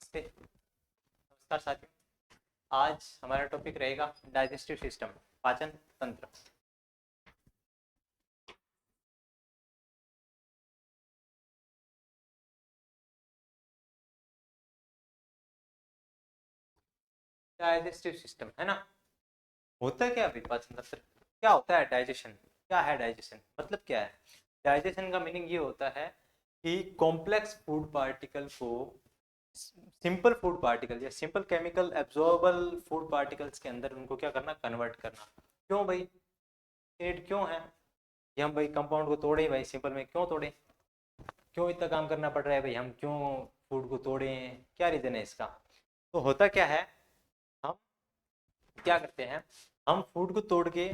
नमस्ते, नमस्कार साथियों। आज हमारा टॉपिक रहेगा डाइजेस्टिव सिस्टम, पाचन तंत्र। डाइजेस्टिव सिस्टम है ना, होता क्या है भाई पाचन तंत्र? क्या होता है डाइजेशन? क्या है डाइजेशन? मतलब क्या है डाइजेशन का मीनिंग? ये होता है कि कॉम्प्लेक्स फूड पार्टिकल को सिंपल फूड पार्टिकल या simple chemical absorbable food particles के अंदर उनको क्या करना, कन्वर्ट करना। क्यों भाई? पेट क्यों है कि हम भाई कंपाउंड को तोड़े? भाई सिंपल में क्यों तोड़े? क्यों इतना काम करना पड़ रहा है भाई? हम क्यों फूड को तोड़े? क्या रीजन है इसका? तो होता क्या है, हम क्या करते हैं, हम फूड को तोड़ के,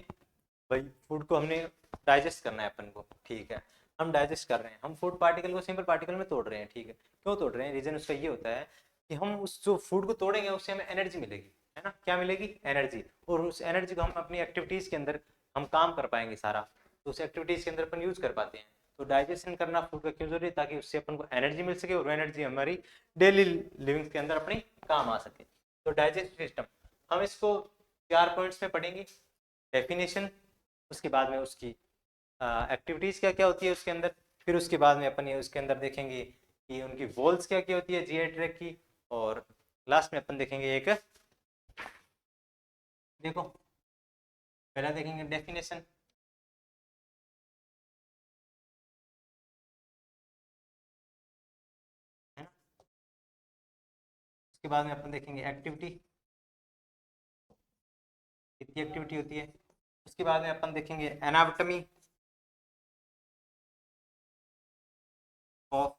भाई फूड को हमने डाइजेस्ट करना है अपन को, ठीक है। हम डाइजेस्ट कर रहे हैं, हम फूड पार्टिकल को सिंपल पार्टिकल में तोड़ रहे हैं, ठीक है। क्यों तोड़ रहे हैं? रीजन उसका ये होता है कि हम उस जो फूड को तोड़ेंगे उससे हमें एनर्जी मिलेगी, है ना। क्या मिलेगी? एनर्जी। और उस एनर्जी को हम अपनी एक्टिविटीज के अंदर हम काम कर पाएंगे सारा, तो उस एक्टिविटीज के अंदर अपन यूज कर पाते हैं। तो डाइजेशन करना फूड का क्यों जरूरी है? ताकि उससे अपन को एनर्जी मिल सके और वो एनर्जी हमारी डेली लिविंग के अंदर अपनी काम आ सके। तो डाइजेस्टिव सिस्टम हम इसको 4 पॉइंट्स में पढ़ेंगे। डेफिनेशन, उसके बाद में उसकी एक्टिविटीज क्या क्या होती है उसके अंदर, फिर उसके बाद में अपन ये उसके अंदर देखेंगे कि उनकी वॉल्स क्या क्या होती है जीआई ट्रैक की, और लास्ट में अपन देखेंगे एक, देखो पहला देखेंगे डेफिनेशन, है ना। उसके बाद में अपन देखेंगे एक्टिविटी, कितनी एक्टिविटी होती है। उसके बाद में अपन देखेंगे एनाटॉमी ऑफ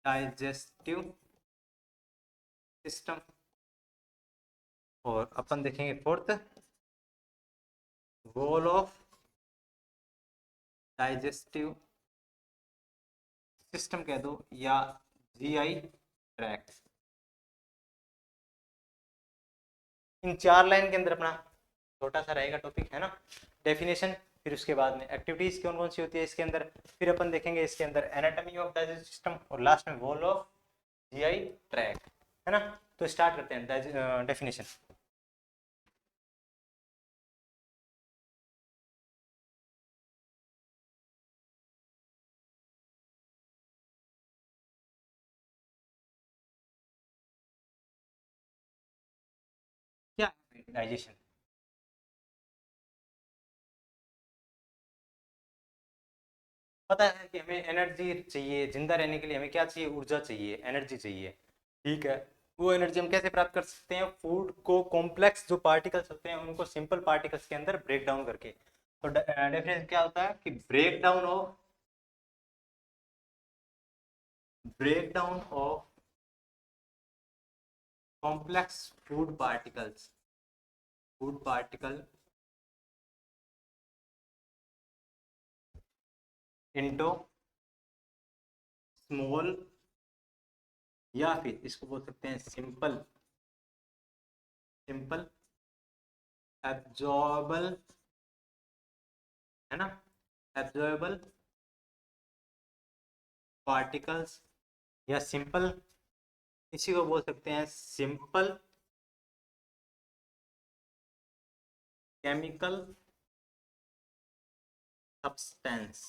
डाइजेस्टिव सिस्टम, और अपन देखेंगे fourth, role of digestive system कह दो या जीआई ट्रैक्ट। इन 4 लाइन के अंदर अपना छोटा सा रहेगा टॉपिक, है ना। डेफिनेशन, फिर उसके बाद में एक्टिविटीज कौन कौन सी होती है इसके अंदर, फिर अपन देखेंगे इसके अंदर एनाटॉमी ऑफ डाइजेस्टिव सिस्टम, और लास्ट में वॉल ऑफ जीआई ट्रैक्ट, है ना। तो स्टार्ट करते हैं डेफिनेशन। क्या डाइजेशन? पता है कि हमें एनर्जी चाहिए, जिंदा रहने के लिए हमें क्या चाहिए? ऊर्जा चाहिए, एनर्जी चाहिए, ठीक है। वो एनर्जी हम कैसे प्राप्त कर सकते हैं? फूड को कॉम्प्लेक्स जो पार्टिकल्स होते हैं उनको सिंपल पार्टिकल्स के अंदर ब्रेक डाउन करके। तो डेफिनेशन क्या होता है कि break down of complex food particle into small, या फिर इसको बोल सकते हैं सिंपल सिंपल एब्जॉर्बल, है ना, एब्जॉर्बल पार्टिकल्स, या सिंपल, इसी को बोल सकते हैं सिंपल केमिकल सब्सटेंस।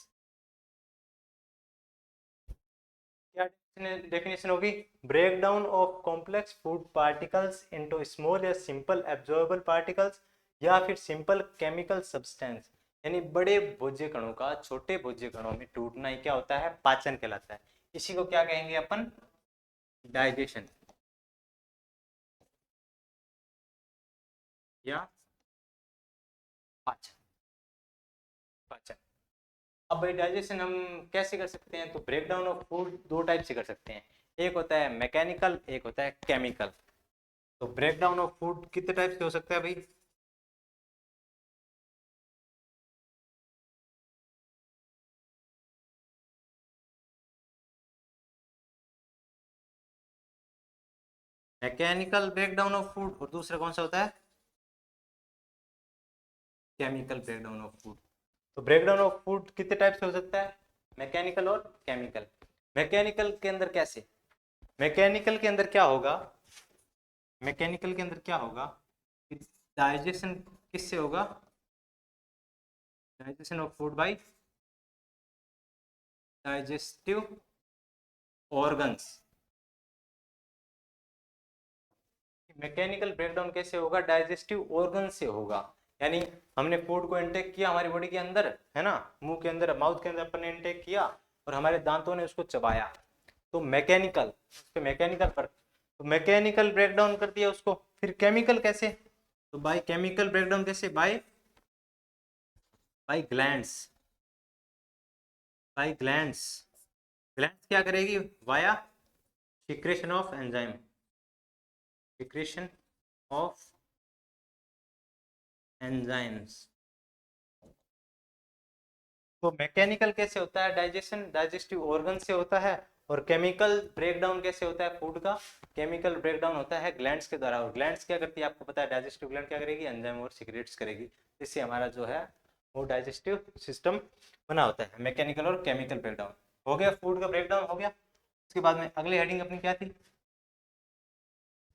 क्या डेफिनेशन होगी? Break down of complex food particles into small या सिंपल एब्जॉर्बल पार्टिकल्स, या फिर सिंपल केमिकल सब्सटेंस। यानी बड़े भोज्य कणों का छोटे भोज्य कणों में टूटना ही क्या होता है? पाचन कहलाता है। इसी को क्या कहेंगे अपन? डाइजेशन या पाचन। पाचन। अब भाई डाइजेशन हम कैसे कर सकते हैं? तो ब्रेक डाउन ऑफ फूड दो टाइप से कर सकते हैं, एक होता है मैकेनिकल, एक होता है केमिकल। तो ब्रेक डाउन ऑफ फूड कितने टाइप से हो सकता है भाई? Mechanical break down of food, और दूसरा कौन सा होता है? Chemical break down of food. तो ब्रेक डाउन ऑफ फूड कितने टाइप से हो सकता है? मैकेनिकल और केमिकल। मैकेनिकल के अंदर कैसे? मैकेनिकल के अंदर क्या होगा, मैकेनिकल के अंदर क्या होगा, डाइजेशन किससे होगा, digestion of food by digestive organs. Mechanical breakdown कैसे होगा, डाइजेस्टिव ऑर्गन से होगा। यानी हमने फूड को इनटेक किया हमारी बॉडी के अंदर, है ना, मुंह के अंदर, माउथ के अंदर अपन ने इनटेक किया और हमारे दांतों ने उसको चबाया, तो मैकेनिकल, उसके मैकेनिकल पर, तो मैकेनिकल ब्रेकडाउन कर दिया उसको। फिर केमिकल कैसे, तो बाय केमिकल ब्रेकडाउन कैसे, by by glands, by glands. Glands क्या करेगी, via secretion of enzyme, secretion of enzymes. तो मैकेनिकल कैसे होता है डाइजेशन, डाइजेस्टिव ऑर्गन से होता है। और केमिकल ब्रेकडाउन कैसे होता है फूड का, केमिकल ब्रेकडाउन होता है ग्लैंड्स के द्वारा। और ग्लैंड्स क्या करती है आपको पता है, डाइजेस्टिव ग्लैंड क्या करेगी, एंजाइम और सिक्रेट्स करेगी, इससे हमारा जो है वो डाइजेस्टिव सिस्टम बना होता है। मैकेनिकल और केमिकल ब्रेकडाउन हो गया, फूड का ब्रेकडाउन हो गया। उसके बाद में अगली हेडिंग अपनी क्या थी,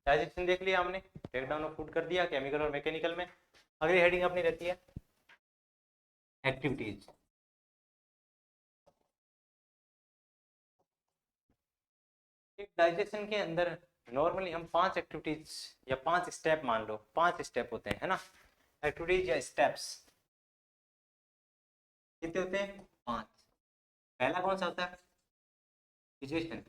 डाइजेशन देख लिया हमने, ब्रेकडाउन ऑफ फूड कर दिया केमिकल और मैकेनिकल में। अगली हेडिंग अपनी रहती है एक्टिविटीज। एक डाइजेशन के अंदर नॉर्मली हम 5 एक्टिविटीज या 5 स्टेप मान लो, 5 स्टेप होते हैं, है ना, एक्टिविटीज या स्टेप्स कितने होते हैं, 5। पहला कौन सा होता है, डाइजेशन,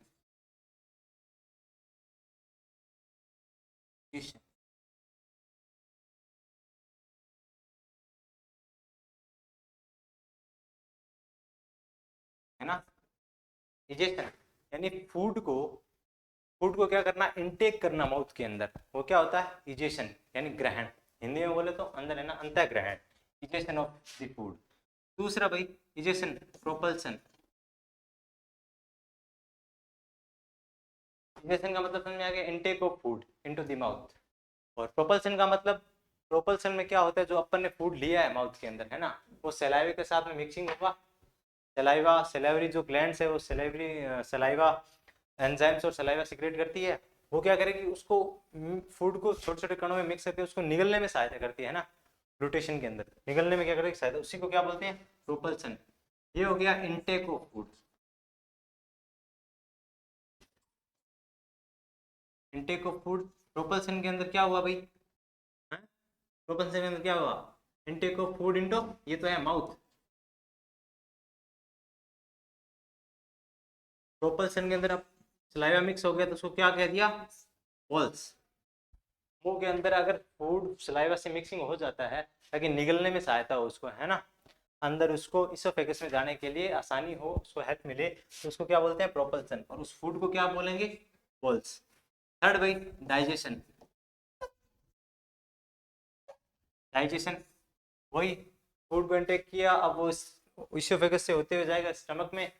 है ना, डाइजेशन यानी फूड को क्या करना, इनटेक करना माउथ के अंदर, वो क्या होता है, इजेशन यानी ग्रहण, हिंदी में बोले तो अंदर है ना अंतःग्रहण, इजेशन ऑफ द फूड। दूसरा भाई इजेशन प्रोपल्सन, इजेशन का मतलब समझ में आ गया, intake of food into the mouth. और प्रोपल्सन का मतलब, प्रोपल्सन में क्या होता है, जो अपन ने फूड लिया है माउथ के अंदर, है ना, वो सलाइवे के साथ में मिक्सिंग होगा, सलाइवा, सलाइवरी जो ग्लैंड्स है वो सलाइवरी, सलाइवा एंजाइम्स और सलाइवा सिक्रेट करती है, वो क्या करेगी, उसको फूड को छोटे छोटे कणों में मिक्स करके उसको निगलने में सहायता करती है ना, ग्लूटेशन के अंदर निगलने में क्या करेगी सहायता, उसी को क्या बोलते हैं, प्रोपल्सन। ये हो गया intake of food. Intake of food, propulsion के अंदर क्या हुआ भाई, प्रोपल्सन के अंदर क्या हुआ, इनटेक ऑफ फूड इनटू, ये तो है माउथ, प्रोपल्सन के अंदर अब सलाइवा मिक्स हो गया तो उसको क्या कह दिया, बोल्स। मुंह के अंदर अगर फूड सलाइवा से मिक्सिंग हो जाता है ताकि निगलने में सहायता हो उसको, है ना, अंदर उसको इसोफेगस में जाने के लिए आसानी हो, उसको हेल्प मिले, तो उसको क्या बोलते हैं, प्रोपल्सन। और उस फूड को क्या बोलेंगे, बोल्स। थर्ड भाई डाइजेशन, डाइजेशन वही फूड को इंटेक किया, अब वो इसोफेगस से होते हुए जाएगा स्टमक में,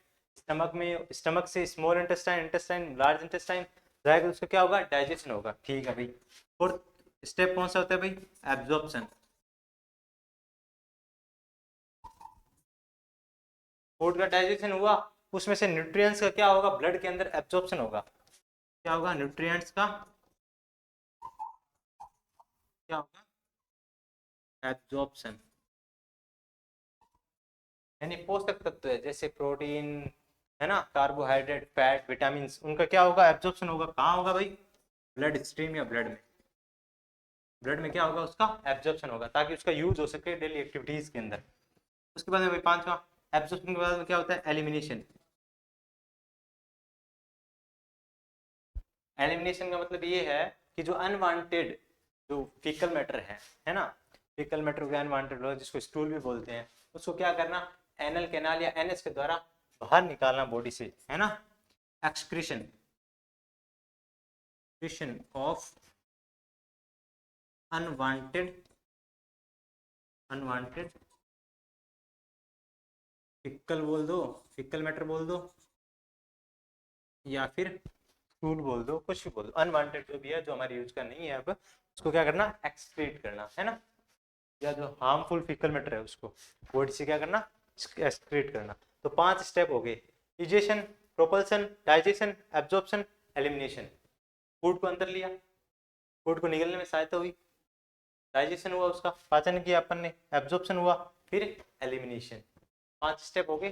स्टमक से small intestine, intestine, large intestine जाएगा, तो उसको क्या होगा, डाइजेशन होगा। ठीक है भाई। फोर्थ स्टेप कौन सा होता है भाई, एब्जॉर्प्शन। फूड का डाइजेशन हुआ, उसमें से न्यूट्रिएंट्स का क्या होगा, ब्लड के अंदर एब्जॉर्प्शन होगा, क्या होगा, न्यूट्रिएंट्स का क्या होगा, एब्जॉर्प्शन। यानी पोषक तत्व है जैसे प्रोटीन, है ना, कार्बोहाइड्रेट, फैट, विटामिन, उनका क्या होगा, एब्जॉर्प्शन होगा। कहाँ होगा भाई, ब्लड स्ट्रीम या ब्लड में, ब्लड में क्या होगा, उसका एब्जॉर्प्शन होगा, ताकि उसका यूज हो सके डेली एक्टिविटीज के अंदर। उसके बाद में भाई पांचवा, एब्जॉर्प्शन के बाद में क्या होता है, एलिमिनेशन। एलिमिनेशन का मतलब ये है कि जो अनवांटेड, जो फीकल मैटर है ना, फीकल मैटर हो गया अनवांटेड, जिसको स्टूल भी बोलते हैं, उसको क्या करना, एनल कैनाल या एनएस के द्वारा बाहर निकालना बॉडी से, है ना, excretion, excretion of unwanted, unwanted faecal बोल दो, फीकल मैटर बोल दो, या फिर स्टूल बोल दो, कुछ भी बोल दो, अनवांटेड जो भी है, जो हमारे यूज का नहीं है, अब उसको क्या करना, एक्सक्रीट करना, है ना, या जो हार्मफुल फीकल मैटर है उसको बॉडी से क्या करना, एक्सक्रीट करना। तो 5 स्टेप हो गए, egestion, propulsion, digestion, absorption, elimination, food को अंदर लिया, फूड को निगलने में सहायता हुई, डाइजेशन हुआ, उसका पाचन किया अपन ने, एब्जॉर्प्शन हुआ, फिर एलिमिनेशन। 5 स्टेप हो गए।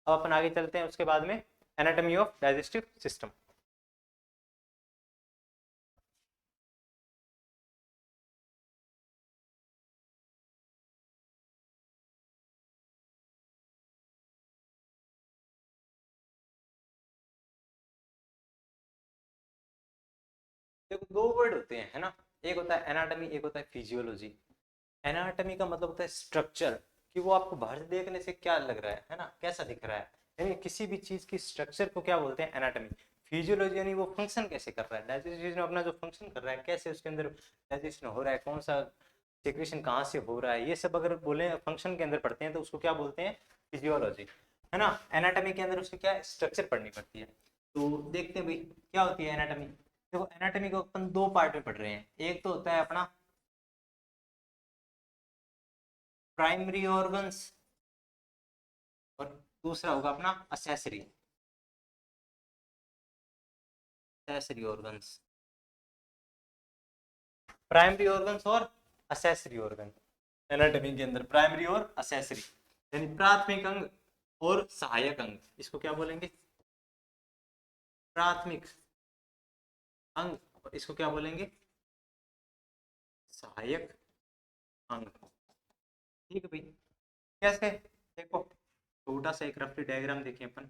अब अपन आगे चलते हैं उसके बाद में एनाटॉमी ऑफ डाइजेस्टिव सिस्टम। देखो दो वर्ड होते हैं, है ना, एक होता है एनाटॉमी, एक होता है फिजियोलॉजी। एनाटॉमी का मतलब होता है स्ट्रक्चर, कि वो आपको बाहर से देखने से क्या लग रहा है ना, कैसा दिख रहा है, यानी किसी भी चीज की स्ट्रक्चर को क्या बोलते हैं, एनाटॉमी। फिजियोलॉजी यानी वो फंक्शन कैसे कर रहा है, डाइजेशन अपना जो फंक्शन कर रहा है, कैसे उसके अंदर डाइजेशन हो रहा है, कौन सा सिक्रेशन कहाँ से हो रहा है, ये सब अगर बोले फंक्शन के अंदर पढ़ते हैं तो उसको क्या बोलते हैं, फिजियोलॉजी, है ना। एनाटॉमी के अंदर उसकी क्या स्ट्रक्चर पढ़नी पड़ती है। तो देखते हैं भाई क्या होती है एनाटॉमी। देखो एनाटॉमी को अपन दो पार्ट में पढ़ रहे हैं, एक तो होता है अपना प्राइमरी ऑर्गन्स और दूसरा होगा अपना accessory, accessory organs. Primary organs और असेसरी ऑर्गन एनाटॉमी के अंदर, प्राइमरी और असेसरी यानी प्राथमिक अंग और सहायक अंग, इसको क्या बोलेंगे, प्राथमिक अंग, और इसको क्या बोलेंगे, सहायक अंग। ठीक है भाई, कैसे, देखो छोटा सा एक रफली डायग्राम देखें अपन।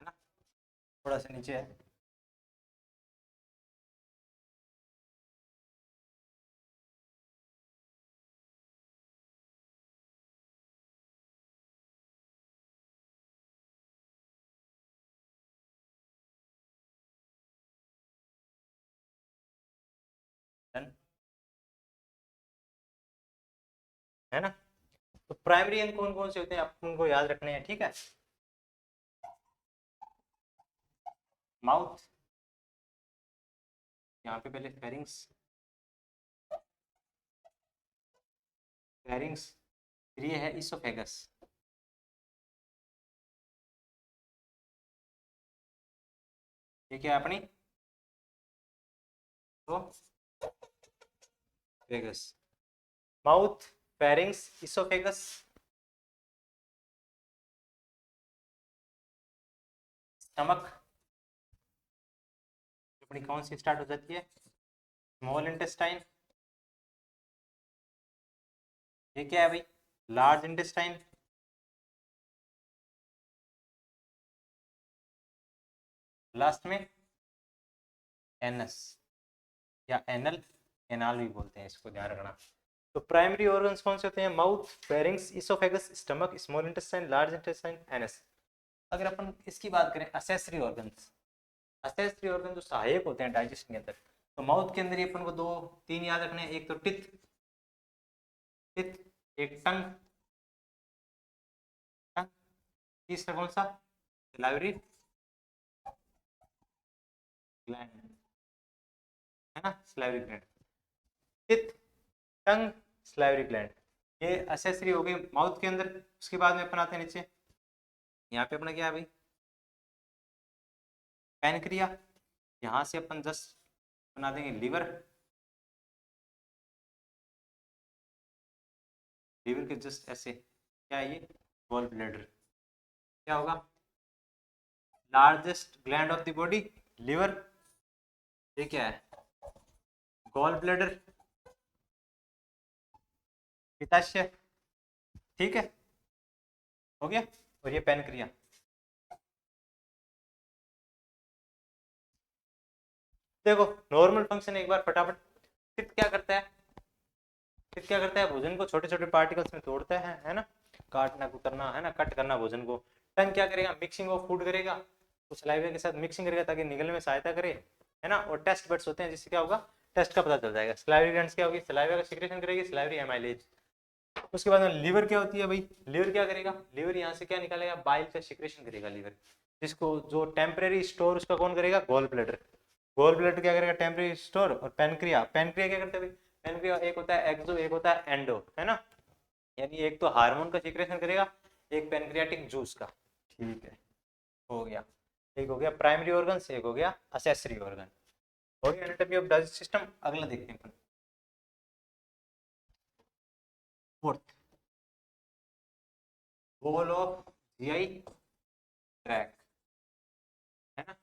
है ना, थोड़ा सा नीचे है। Done? है ना। तो प्राइमरी अंग कौन कौन से होते हैं आप उनको याद रखने हैं, ठीक है। माउथ, यहाँ पे पहले फेरिंग्स, फेरिंग्स, फिर ये है इसोफेगस, ये क्या है अपनी, तो फेगस, माउथ, फेरिंग्स, इसोफेगस, स्टमक, अपनी कौन सी स्टार्ट हो जाती है, स्मॉल इंटेस्टाइन, ये क्या है भाई, लार्ज इंटेस्टाइन, लास्ट में एनस या एनल, एनाल भी बोलते हैं, इसको ध्यान रखना। तो प्राइमरी ऑर्गन्स कौन से होते हैं, mouth, pharynx, oesophagus, stomach, small intestine, large intestine, anus. अगर अपन इसकी बात करें असेसरी ऑर्गन्स, असेसरी ऑर्गन जो सहायक होते हैं डाइजेशन के अंदर, तो माउथ के अंदर ही अपन को दो तीन याद रखने हैं, एक तो टिथ, टिथ, एक टंग, टंग, तीसरा कौन सा, सलाइवरी ग्लैंड, है ना, सलाइवरी ग्लैंड, टिथ, टंग, सलाइवरी ग्लैंड, ये असेसरी हो गई माउथ के अंदर। उसके बाद में अपन आते हैं नीचे, यहाँ पे अपना क्या है भाई, पैनक्रिया, यहाँ से अपन जस्ट बना देंगे लीवर, लीवर के जस्ट ऐसे, क्या है ये, गॉल ब्लैडर, क्या होगा, largest gland of the body, liver, ये क्या है, गॉल ब्लैडर, पित्ताशय, ठीक है, हो गया। और ये पैनक्रिया। देखो नॉर्मल फंक्शन एक बार फटाफट पित्त क्या करता है? पित्त क्या करता है? भोजन को छोटे छोटे पार्टिकल्स में तोड़ता है ना, काटना कुतरना है ना, कट करना भोजन को। टंग क्या करेगा? मिक्सिंग ऑफ फूड करेगा, तो सलाइवा के साथ मिक्सिंग करेगा ताकि निगलने में सहायता करे, है ना। और टेस्ट बड्स होते हैं जिससे क्या होगा? टेस्ट का पता चल जाएगा। सलाइवरी ग्लैंड्स क्या होगी? सलाइवा का सीक्रेशन करेगी, सलाइवरी एमाइलेज। उसके बाद में लीवर क्या होती है भाई? लीवर क्या करेगा? लीवर यहाँ से क्या निकालेगा? बाइल का सीक्रेशन करेगा लीवर, जिसको जो टेम्परेरी स्टोर उसका कौन करेगा? Gall bladder. गॉल ब्लैडर क्या करेगा? Temporary store. और पैनक्रिया, पैनक्रिया क्या करता है भाई? पैनक्रिया एक होता है एक्सो, एक होता है एंडो, है ना। यानी एक तो हार्मोन का सीक्रेशन करेगा, एक पैनक्रियाटिक जूस का। ठीक है, हो गया। एक हो गया प्राइमरी ऑर्गन, एक हो गया असेसरी ऑर्गन। हो गया एनाटॉमी ऑफ डाइजेस्टिव सिस्टम। अगला देखते हैं अपन, fourth, wall of GI tract, है ना।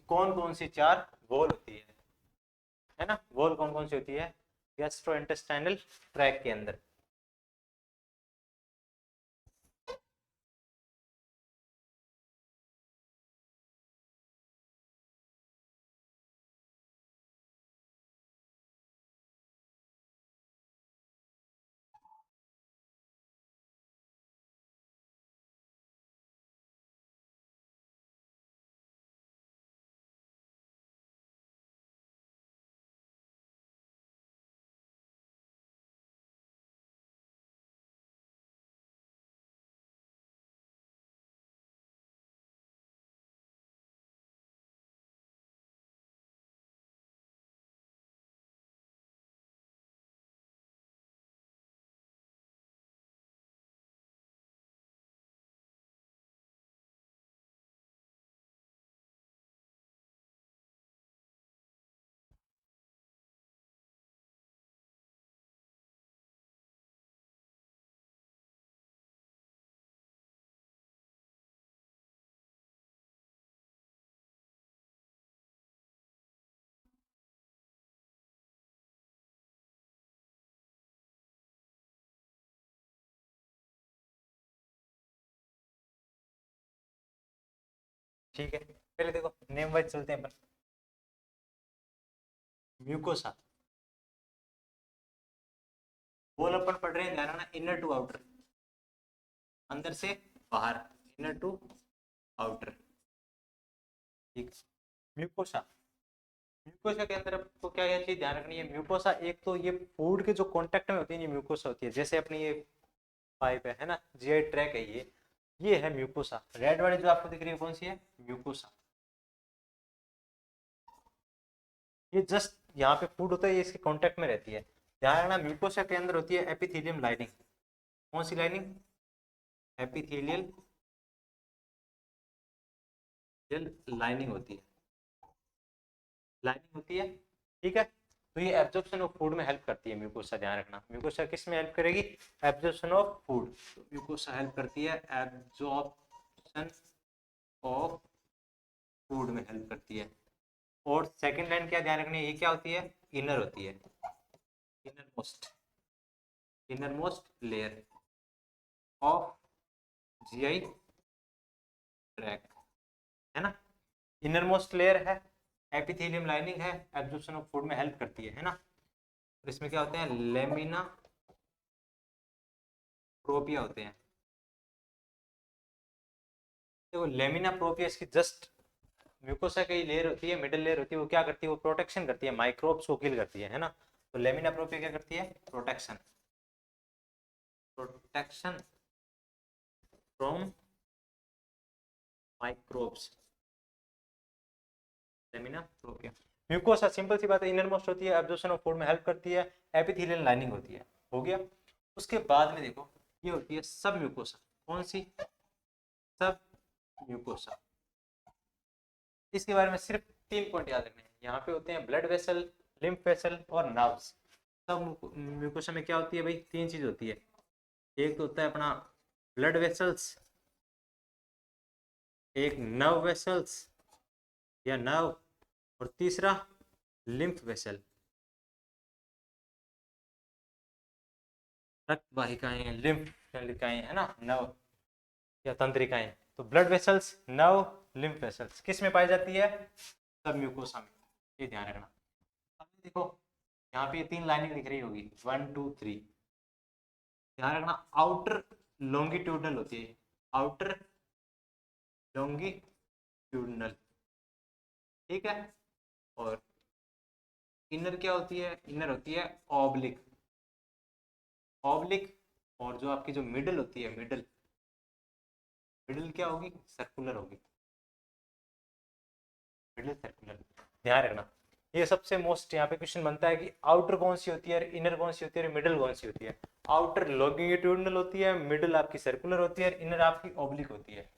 कौन कौन सी चार वॉल होती है ना। वॉल कौन कौन सी होती है गैस्ट्रोइंटेस्टाइनल ट्रैक के अंदर? ठीक है, पहले देखो नेम वाइज चलते हैं अपन। म्यूकोसा, वॉल अपन पढ़ रहे हैं, ध्यान रखना, इनर टू आउटर, अंदर से बाहर, इनर टू आउटर। ठीक। म्यूकोसा, म्यूकोसा के अंदर आपको क्या क्या चीज ध्यान रखनी है? म्यूकोसा एक तो ये फूड के जो कांटेक्ट में होती है ये म्यूकोसा होती है, जैसे अपनी ये पाइप है ना, जीआई ट्रैक है ये है म्यूकोसा। रेड वाली जो आपको दिख रही है कौन सी है? म्यूकोसा। ये जस्ट यहाँ पे फूड होता है, ये इसके कांटेक्ट में रहती है। ध्यान रखना म्यूकोसा के अंदर होती है एपिथेलियम लाइनिंग। कौन सी लाइनिंग? एपिथेलियल लाइनिंग होती है, लाइनिंग होती है। ठीक है, तो ये एब्जॉर्प्शन ऑफ फूड में हेल्प करती है म्यूकोसा। ध्यान रखना म्यूकोसा किस में हेल्प करेगी? Absorption of food. तो म्यूकोसा हेल्प करती है एब्जॉर्प्शन ऑफ फूड में हेल्प करती है। और सेकंड लाइन क्या ध्यान रखनी है? ये क्या होती है? इनर होती है, inner most, inner most layer of GI tract, है ना। इनर मोस्ट लेयर है, एपिथेलियम लाइनिंग है, एब्जॉर्प्शन ऑफ फूड में हेल्प करती है ना। और इसमें क्या होते हैं? लेमिना प्रोपिया होते हैं। देखो लेमिना प्रोपिया इसकी जस्ट म्यूकोसा की लेयर होती है, मिडिल लेयर होती है, वो क्या करती है? वो प्रोटेक्शन करती है, माइक्रोब्स को किल करती है ना। तो लेमिना प्रोपिया क्या करती है? Protection, protection from microbes, lamina propria. Mucosa simple सी बात है, इनर मोस्ट होती है, एब्जॉर्प्शन ऑफ फूड में हेल्प करती है, एपिथेलियल लाइनिंग होती है। हो गया। उसके बाद में देखो ये होती है सब म्यूकोसा। कौन सी? सब म्यूकोसा। इसके बारे में सिर्फ 3 पॉइंट याद रखने हैं। यहाँ पे होते हैं ब्लड वेसल, लिम्फ वेसल और नर्व्स। सब म्यूकोसा में क्या होती है भाई? 3 चीज होती है। एक तो होता है अपना ब्लड वेसल्स, एक नर्व वेसल्स या नर्व, और तीसरा लिम्फ वेसल, रक्त वाहिकाएं, लिम्फ नलिकाएं, है ना, नर्व या तंत्रिकाएं। तो blood vessels, nerve, lymph vessels किस में पाई जाती है? सब म्यूकोसा में। ये ध्यान रखना। अब देखो यहाँ पे ये 3 लाइनें दिख रही होगी, 1 2 3। ध्यान रखना, आउटर लॉन्गिट्यूडनल होती है, आउटर लॉन्गिट्यूडनल, ठीक है। और इनर क्या होती है, इनर होती है ऑब्लिक, ऑब्लिक। और जो आपकी जो मिडल होती है, मिडल, मिडल क्या होगी, सर्कुलर होगी, मिडल सर्कुलर। ध्यान रखना, ये सबसे मोस्ट यहाँ पे क्वेश्चन बनता है कि आउटर कौन सी होती है और इनर कौन सी होती है और मिडल कौन सी होती है। आउटर लॉन्गिट्यूडनल होती है, मिडल आपकी सर्कुलर होती है, इनर आपकी ऑब्लिक होती है।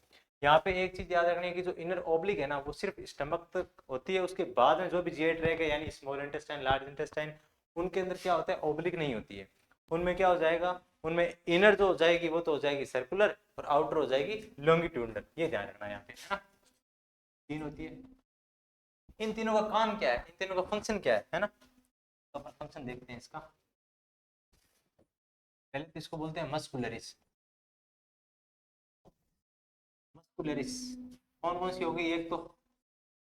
यहाँ पे एक चीज याद रखनी है कि जो इनर ऑब्लिक है ना, वो सिर्फ स्टमक तक होती है, उसके बाद में जो भी जीआई ट्रैक है यानी स्मॉल इंटेस्टाइन, लार्ज इंटेस्टाइन, उनके अंदर क्या होता है, ऑब्लिक नहीं होती है। उनमें क्या हो जाएगा, उनमें इनर जो हो जाएगी वो तो हो जाएगी सर्कुलर, और आउटर हो जाएगी लॉन्गिट्यूडनल। ये ध्यान रखना यहाँ पे, है ना, तीन होती है। इन तीनों का काम क्या है, इन तीनों का फंक्शन क्या है ना, तो अपन फंक्शन देखते हैं इसका। पहले तो इसको बोलते हैं मस्कुलरिस। मस्कुलरिस कौन कौन सी हो गई, एक तो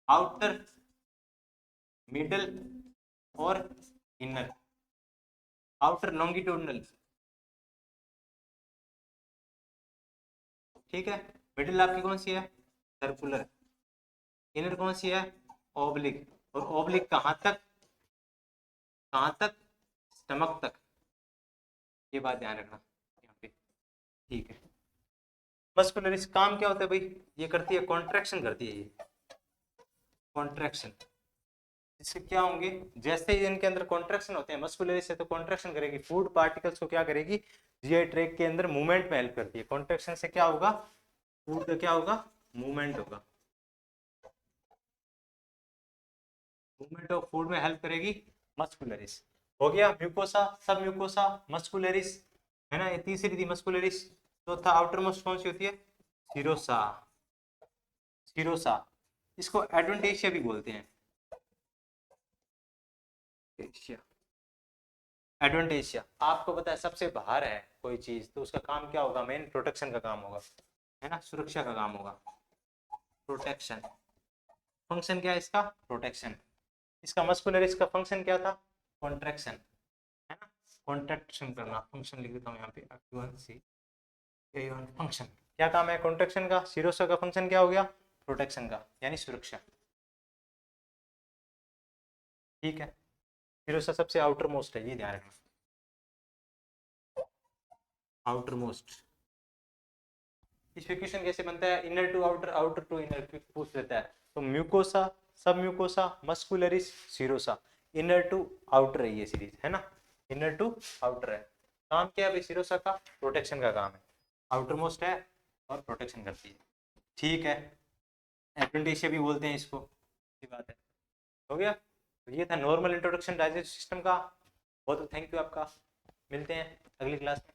आउटर, मिडल और इनर। आउटर लॉन्गिट्यूडनल, ठीक है। मिडल आपकी कौन सी है, सर्कुलर। इनर कौन सी है, ऑब्लिक। और ऑब्लिक कहाँ तक, कहाँ तक, स्टमक तक। ये बात ध्यान रखना यहाँ पे, ठीक है। मस्कुलरिस काम क्या होता है भाई, ये करती है कॉन्ट्रैक्शन करती है, ये कॉन्ट्रैक्शन। इससे क्या होंगे, जैसे ही इनके अंदर कॉन्ट्रैक्शन होते हैं मस्कुलरिस से, तो कॉन्ट्रैक्शन करेगी फूड पार्टिकल्स को, क्या करेगी, जीआई ट्रैक के अंदर मूवमेंट में हेल्प करती है। कॉन्ट्रैक्शन से क्या होगा, फूड का क्या होगा, मूवमेंट होगा, मूवमेंट ऑफ फूड में हेल्प करेगी मस्कुलरिस। हो गया म्यूकोसा, सब म्यूकोसा, मस्कुलरिस, है ना, ये तीसरी थी मस्कुलरिस। चौथा आउटर मोस्ट कौन सी होती है, सीरोसा, सीरोसा। इसको एडवेंटेशिया भी बोलते हैं, एशिया, एडवेंटेशिया। आपको पता है सबसे बाहर है कोई चीज तो उसका काम क्या होगा, मेन प्रोटेक्शन का काम होगा, है ना, सुरक्षा का काम होगा, प्रोटेक्शन। फंक्शन क्या है इसका, प्रोटेक्शन। इसका मस्कुलरिस का फंक्शन क्या था, कॉन्ट्रैक्शन, है ना, कॉन्ट्रैक्शन करना। फंक्शन लिख देता हूँ यहाँ पे, फंक्शन क्या काम है, कॉन्ट्रैक्शन का। सीरोसा का फंक्शन क्या हो गया, प्रोटेक्शन का, यानी सुरक्षा, ठीक है। सीरोसा सबसे आउटर मोस्ट है, ये ध्यान रखना, आउटर मोस्ट। इस पे क्वेश्चन कैसे बनता है, inner to outer, outer to inner पूछ लेता है। तो mucosa, submucosa, muscularis, serosa, inner to outer है ये सीरीज, है ना, इनर टू आउटर है। काम क्या है भाई सीरोसा का, प्रोटेक्शन का काम है, आउटर मोस्ट है और प्रोटेक्शन करती है, ठीक है। एडवेंटेशिया भी बोलते हैं इसको, अच्छी बात है। हो गया, तो ये था नॉर्मल इंट्रोडक्शन डाइजेस्टिव सिस्टम का। बहुत थैंक यू आपका, मिलते हैं अगली क्लास में।